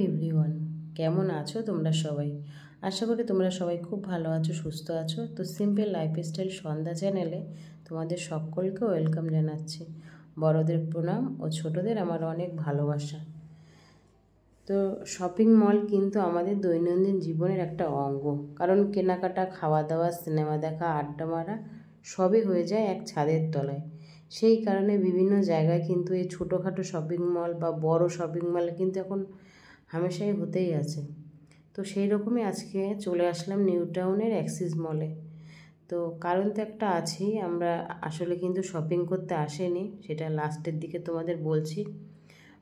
Everyone, কেমন আছো তোমরা সবাই? আশা করি তোমরা সবাই খুব ভালো আছো, সুস্থ আছো। তো সিম্পল লাইফস্টাইল সন্ধ্যা চ্যানেলে তোমাদের সকলকে ওয়েলকাম জানাচ্ছি। বড়দের প্রণাম ও ছোটদের আমার অনেক ভালোবাসা। তো শপিং মল কিন্তু আমাদের দৈনন্দিন জীবনের একটা অঙ্গ, কারণ কেনাকাটা, খাওয়া দাওয়া, সিনেমা দেখা, আড্ডা মারা সবই হয়ে যায় এক ছাদের তলায়। সেই কারণে বিভিন্ন জায়গায় কিন্তু এই ছোটোখাটো শপিং মল বা বড় শপিং মল কিন্তু এখন হামেশাই হতেই আছে। তো সেই রকমই আজকে চলে আসলাম নিউ টাউনের অ্যাক্সিস মলে। তো কারণ তো একটা আছেই, আমরা আসলে কিন্তু শপিং করতে আসেনি, সেটা লাস্টের দিকে তোমাদের বলছি।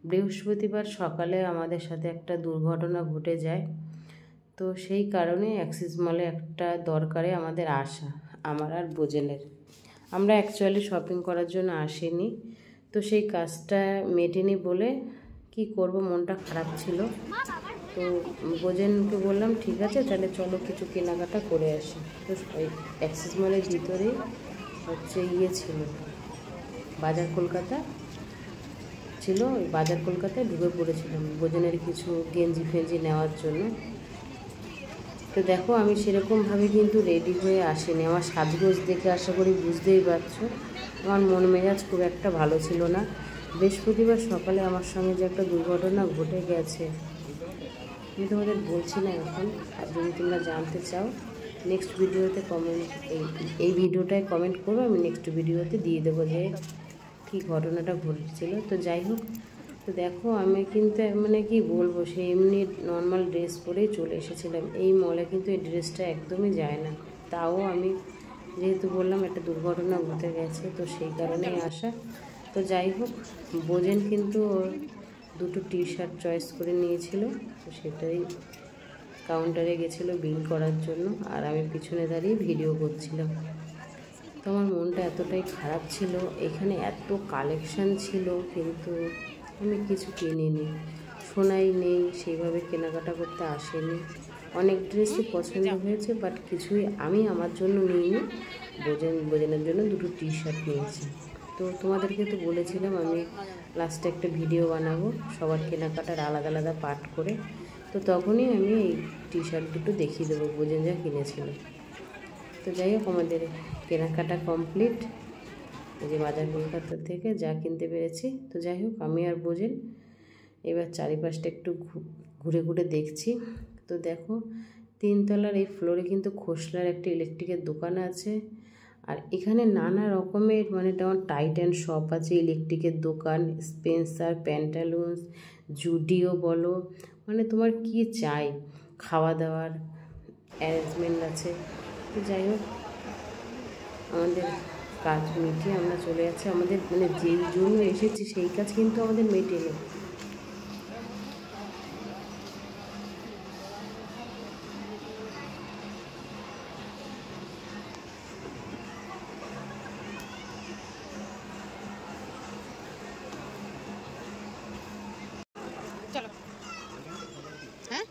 বৃহস্পতিবার সকালে আমাদের সাথে একটা দুর্ঘটনা ঘটে যায়। তো সেই কারণে অ্যাক্সিস মলে একটা দরকারে আমাদের আসা, আমার আর বোজেনের। আমরা অ্যাকচুয়ালি শপিং করার জন্য আসিনি, তো সেই কাজটা মেটেনি বলে কি করব, মনটা খারাপ ছিল। তো বোজেনকে বললাম ঠিক আছে তাহলে চলো কিছু কেনাকাটা করে আসি। তো ওই অ্যাক্সিস মলের ভিতরেই হচ্ছে ছিল বাজার কলকাতা ছিল, ওই বাজার কলকাতায় ঢুকে পড়েছিলাম বোজেনের কিছু গেঞ্জি ফেঞ্জি নেওয়ার জন্য। তো দেখো আমি সেরকমভাবে কিন্তু রেডি হয়ে আসিনি, আমার সাজগোজ দেখে আশা করি বুঝতেই পারছো আমার মন মেজাজ খুব একটা ভালো ছিল না। বৃহস্পতিবার সকালে আমার সঙ্গে যে একটা দুর্ঘটনা ঘটে গেছে আমি তোমাদের বলছি না এখন, আর যদি তোমরা জানতে চাও নেক্সট ভিডিওতে কমেন্ট, এই ভিডিওটায় কমেন্ট করো, আমি নেক্সট ভিডিওতে দিয়ে দেবো যে কী ঘটনাটা ঘটেছিল। তো যাই হোক, তো দেখো আমি কিন্তু মানে কি বলবো, সে এমনি নর্মাল ড্রেস পরেই চলে এসেছিলাম। এই মলে কিন্তু এই ড্রেসটা একদমই যায় না, তাও আমি যেহেতু বললাম একটা দুর্ঘটনা ঘটে গেছে তো সেই কারণেই আসা। তো যাই হোক, বোজেন কিন্তু দুটো টি শার্ট চয়েস করে নিয়েছিল, তো সেটাই কাউন্টারে গেছিলো বিল করার জন্য, আর আমি পিছনে দাঁড়িয়ে ভিডিও করছিলাম। তো আমার মনটা এতটাই খারাপ ছিল, এখানে এত কালেকশান ছিল কিন্তু আমি কিছু কিনিনি, শোনাই নেই, সেইভাবে কেনাকাটা করতে আসেনি। অনেক ড্রেসই পছন্দ হয়েছে, বাট কিছুই আমি আমার জন্য নিইনি, বোজেনের জন্য দুটো টি শার্ট নিয়েছি। তো তোমাদেরকে তো বলেছিলাম আমি লাস্টে একটা ভিডিও বানাবো সবার কেনাকাটার আলাদা আলাদা পার্ট করে, তো তখনই আমি এই টি শার্ট দুটো দেখিয়ে দেবো বোজেন যা কিনেছিল। তো যাই হোক, আমাদের কেনাকাটা কমপ্লিট, এই যে বাজার কলকাতা থেকে যা কিনতে পেরেছি। তো যাই হোক, আমি আর বোজেন এবার চারিপাশটা একটু ঘুরে ঘুরে দেখছি। তো দেখো, 3তলার এই ফ্লোরে কিন্তু খোসলার একটা ইলেকট্রিকের দোকান আছে, আর এখানে নানা রকমের মানে তেমন টাইট অ্যান্ড শপ আছে, ইলেকট্রিকের দোকান, স্পেন্সার, প্যান্টালুন্স, জুডিও বলো, মানে তোমার কি চাই, খাওয়া দাওয়ার অ্যারেঞ্জমেন্ট আছে। তো যাই হোক, আমাদের কাজ মিটিয়ে আমরা চলে যাচ্ছি, আমাদের মানে যেই জন্য এসেছি সেই কাজ কিন্তু আমাদের মেটেনি। চলো হ্যাঁ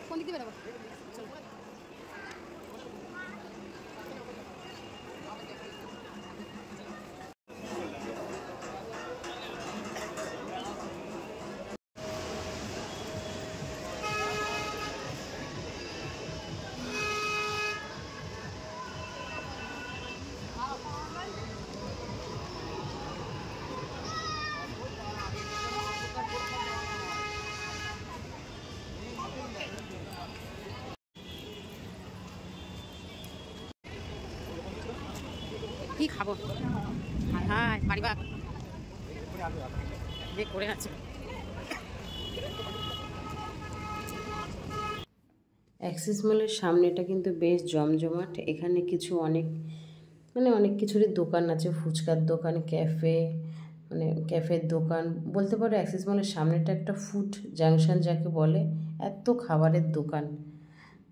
কোন দিক দিয়ে বেরোবো? কি খাবো? হ্যাঁ বাড়ি বা করে আছে। অ্যাক্সিস মলের সামনেটা কিন্তু বেশ জমজমাট। এখানে কিছু অনেক কিছুরই দোকান আছে, ফুচকার দোকান, ক্যাফে, মানে ক্যাফের দোকান বলতে পারো। অ্যাক্সিস মলের সামনেটা একটা ফুড জাংশন যাকে বলে, এত খাবারের দোকান।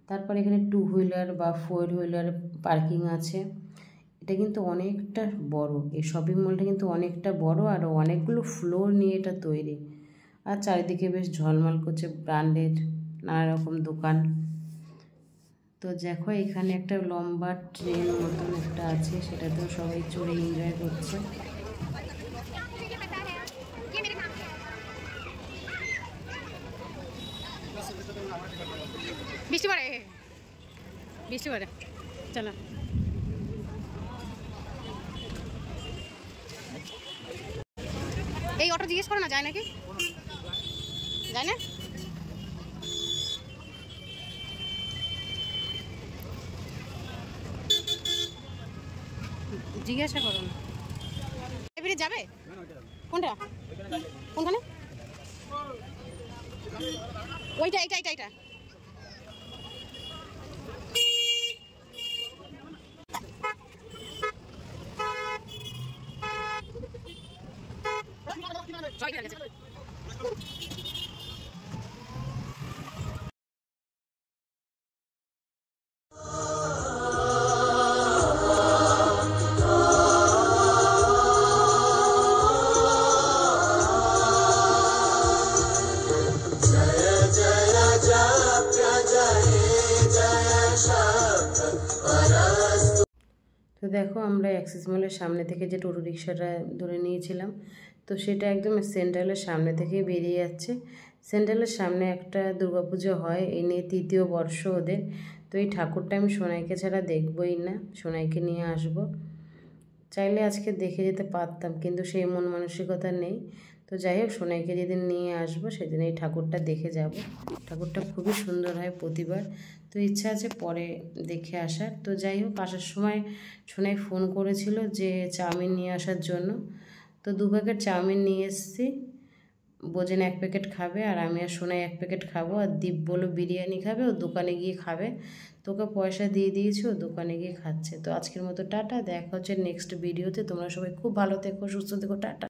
তারপর এখানে 2 হুইলার বা 4 হুইলার পার্কিং আছে। এটা কিন্তু অনেকটা বড়, এই শপিং মলটা কিন্তু অনেকটা বড়, আর অনেকগুলো ফ্লোর নিয়ে এটা তৈরি। আর চারিদিকে বেশ ঝলমল করছে ব্র্যান্ডেড নানা রকম দোকান। তো দেখো এখানে একটা লম্বা ট্রেন মতন একটা আছে, সেটাতেও সবাই চড়ে এনজয় করছে। বৃষ্টি পড়ে, বৃষ্টি পড়ে, চলো। এই অটো জিজ্ঞেস করো না, যায় নাকি? যায় না? জিজ্ঞাসা করো না। এবারে যাবে কোনটা? কোনখানে? ওইটা, এইটা এইটা এইটা। তো দেখো আমরা অ্যাক্সিস মলের সামনে থেকে যে টোটো রিক্সাটা ধরে নিয়েছিলাম, তো সেটা একদম সেন্ট্রালের সামনে থেকে বেরিয়ে যাচ্ছে। সেন্ট্রালের সামনে একটা দুর্গাপুজো হয়, এই নিয়ে 3য় বর্ষ ওদের। তো এই ঠাকুরটা আমি সোনাইকে ছাড়া দেখবই না, সোনাইকে নিয়ে আসব। চাইলে আজকে দেখে যেতে পারতাম, কিন্তু সেই মন মানসিকতা নেই। তো যাই হোক, সোনাইকে যেদিন নিয়ে আসবো সেদিন এই ঠাকুরটা দেখে যাব। ঠাকুরটা খুবই সুন্দর হয় প্রতিবার। তো ইচ্ছা আছে পরে দেখে আসার। তো যাই হোক, আসার সময় সোনাই ফোন করেছিল যে চাউমিন নিয়ে আসার জন্য। তো 2 প্যাকেট চাউমিন নিয়ে এসেছি। বোঝেন 1 প্যাকেট খাবে, আর আমি আর সোনাই 1 প্যাকেট খাবো। আর দীপ বলো বিরিয়ানি খাবে, ও দোকানে গিয়ে খাবে। তোকে পয়সা দিয়ে দিয়েছি, ও দোকানে গিয়ে খাচ্ছে। তো আজকের মতো টাটা, দেখা হচ্ছে নেক্সট ভিডিওতে। তোমরা সবাই খুব ভালো থেকো, সুস্থ থেকো, টাটা।